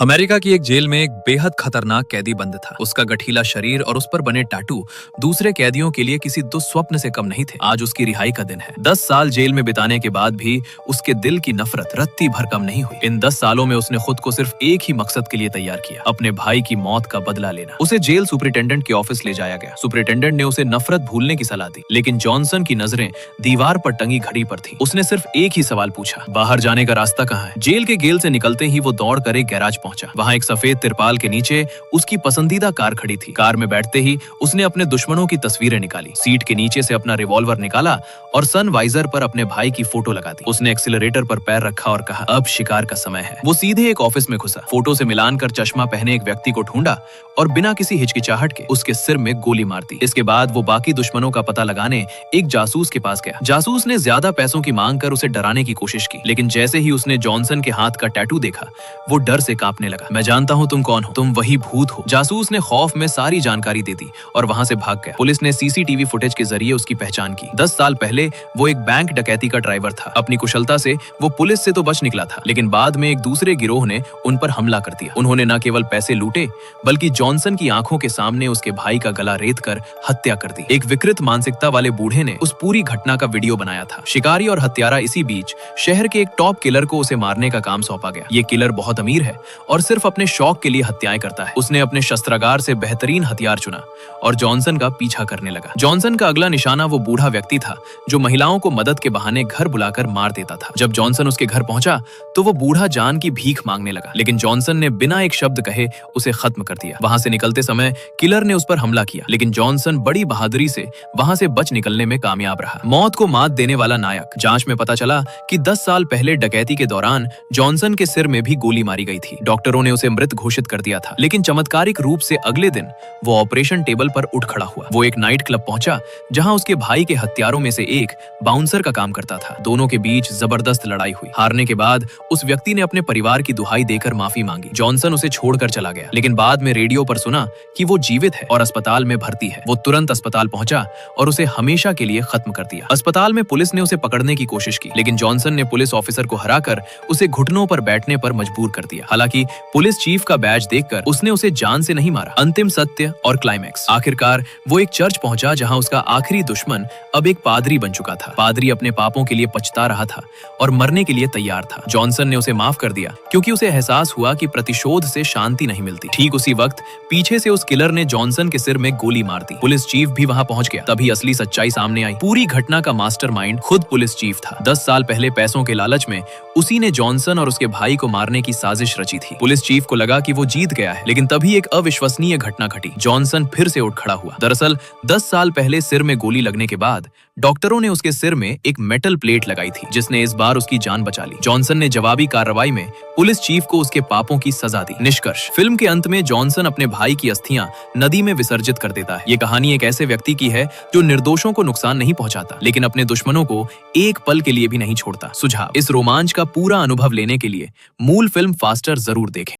America की एक jail में एक बेहद खतरनाक कैदी बंद था। उसका गठीला शरीर और उस पर बने टैटू दूसरे कैदियों के लिए किसी दुस्वप्न से कम नहीं थे। आज उसकी रिहाई का दिन है। 10 साल जेल में बिताने के बाद भी उसके दिल की नफरत रत्ती भर कम नहीं हुई। इन 10 सालों में उसने खुद को सिर्फ एक ही मकसद के लिए तैयार किया, अपने भाई की मौत का बदला लेना। उसे जेल सुपरिटेंडेंट के ऑफिस ले जाया गया। सुपरिटेंडेंट ने उसे नफरत भूलने की सलाह दी, लेकिन जॉनसन की नजरें दीवार पर टंगी घड़ी पर थी। उसने सिर्फ एक ही सवाल पूछा, बाहर जाने का रास्ता कहाँ है? जेल के गेल से निकलते ही वो दौड़ कर एक गैराज पहुंचा। वहां एक सफेद तिरपाल के नीचे उसकी पसंदीदा कार खड़ी थी। कार में बैठते ही उसने अपने दुश्मनों की तस्वीरें निकाली। सीट के नीचे से अपना रिवॉल्वर निकाला और सन वाइजर पर अपने भाई की फोटो लगा दी। उसने एक्सीलरेटर पर पैर रखा और कहा, अब शिकार का समय है। वो सीधे एक ऑफिस में घुसा, फोटो से मिलान कर चश्मा पहने एक व्यक्ति को ढूंढा और बिना किसी हिचकिचाहट के उसके सिर में गोली मार दी। इसके बाद वो बाकी दुश्मनों का पता लगाने एक जासूस के पास गया। जासूस ने ज्यादा पैसों की मांग कर उसे डराने की कोशिश की, लेकिन जैसे ही उसने जॉनसन के हाथ का टैटू देखा, वो डर से कांपने लगा। मैं जानता हूँ तुम कौन हो, तुम वही भूत हो। जासूस ने खौफ में सारी जानकारी दे दी और वहां से भाग गया। पुलिस ने सीसीटीवी फुटेज के जरिए उसकी पहचान की। 10 साल पहले वो एक बैंक डकैती का ड्राइवर था। अपनी कुशलता से वो पुलिस से तो बच निकला था, लेकिन बाद में एक दूसरे गिरोह ने उन पर हमला कर दिया। उन्होंने न केवल पैसे लूटे, बल्कि जॉनसन की आंखों के सामने उसके भाई का गला रेत कर हत्या कर दी। एक विकृत मानसिकता वाले बूढ़े ने उस पूरी घटना का वीडियो बनाया था। शिकारी और हत्यारा इसी बीच शहर के एक टॉप किलर को उसे मारने का काम सौंपा गया। ये किलर बहुत अमीर है और सिर्फ अपने शौक के लिए हत्याएं करता है। उसने अपने शस्त्रागार से बेहतरीन हथियार चुना और जॉनसन का पीछा करने लगा। जॉनसन का अगला निशाना वो बूढ़ा व्यक्ति था जो महिलाओं को मदद के बहाने घर बुलाकर मार देता था। जब जॉनसन उसके घर पहुंचा तो वो बूढ़ा जान की भीख मांगने लगा, लेकिन जॉनसन ने बिना एक शब्द कहे उसे खत्म कर दिया। वहां से निकलते समय किलर ने उस पर हमला किया, लेकिन जॉनसन बड़ी बहादुरी से वहां से बच निकलने में कामयाब रहा। मौत को मात देने वाला नायक। जांच में पता चला कि 10 साल पहले डकैती के दौरान जॉनसन के सिर में भी गोली मारी गई थी। डॉक्टरों ने उसे मृत घोषित कर दिया था, लेकिन चमत्कारिक रूप से अगले दिन वो ऑपरेशन टेबल पर उठ खड़ा हुआ। वो एक नाइट क्लब पहुंचा जहां उसके भाई के हत्यारों में से एक बाउंसर का काम करता था। दोनों के बीच जबरदस्त लड़ाई हुई। हारने के बाद उस व्यक्ति ने अपने परिवार की दुहाई देकर माफी मांगी। जॉनसन उसे छोड़कर चला गया, लेकिन बाद में रेडियो पर सुना कि वो जीवित है और अस्पताल में भर्ती है। वो तुरंत अस्पताल पहुंचा और उसे हमेशा के लिए खत्म कर दिया। अस्पताल में पुलिस ने उसे पकड़ने की कोशिश की, लेकिन जॉनसन ने पुलिस ऑफिसर को हराकर उसे घुटनों पर बैठने पर मजबूर कर दिया। हालांकि पुलिस चीफ का बैज देखकर उसने उसे जान से नहीं मारा। अंतिम सत्य और क्लाइमैक्स। आखिरकार वो एक चर्च पहुंचा जहां उसका आखिरी दुश्मन अब एक पादरी बन चुका था। पादरी अपने पापों के लिए पछता रहा था और मरने के लिए तैयार था। जॉनसन ने उसे माफ कर दिया क्योंकि उसे एहसास हुआ कि प्रतिशोध से शांति नहीं मिलती। ठीक उसी वक्त पीछे से उस किलर ने जॉनसन के सिर में गोली मार दी। पुलिस चीफ भी वहां पहुंच गया। तभी असली सच्चाई सामने आई। पूरी घटना का मास्टरमाइंड खुद पुलिस चीफ था। 10 साल पहले पैसों के लालच में उसी ने जॉनसन और उसके भाई को मारने की साजिश रची थी। पुलिस चीफ को लगा कि वो जीत गया है, लेकिन तभी एक अविश्वसनीय घटना घटी। जॉनसन फिर से उठ खड़ा हुआ। दरअसल 10 साल पहले सिर में गोली लगने के बाद डॉक्टरों ने उसके सिर में एक मेटल प्लेट लगाई थी, जिसने इस बार उसकी जान बचा ली। जॉनसन ने जवाबी कार्रवाई में पुलिस चीफ को उसके पापों की सजा दी। निष्कर्ष, फिल्म के अंत में जॉनसन अपने भाई की अस्थियां नदी में विसर्जित कर देता है। ये कहानी एक ऐसे व्यक्ति की है जो निर्दोषों को नुकसान नहीं पहुंचाता, लेकिन अपने दुश्मनों को एक पल के लिए भी नहीं छोड़ता। सुझाव, इस रोमांच का पूरा अनुभव लेने के लिए मूल फिल्म फास्टर जरूर देखें।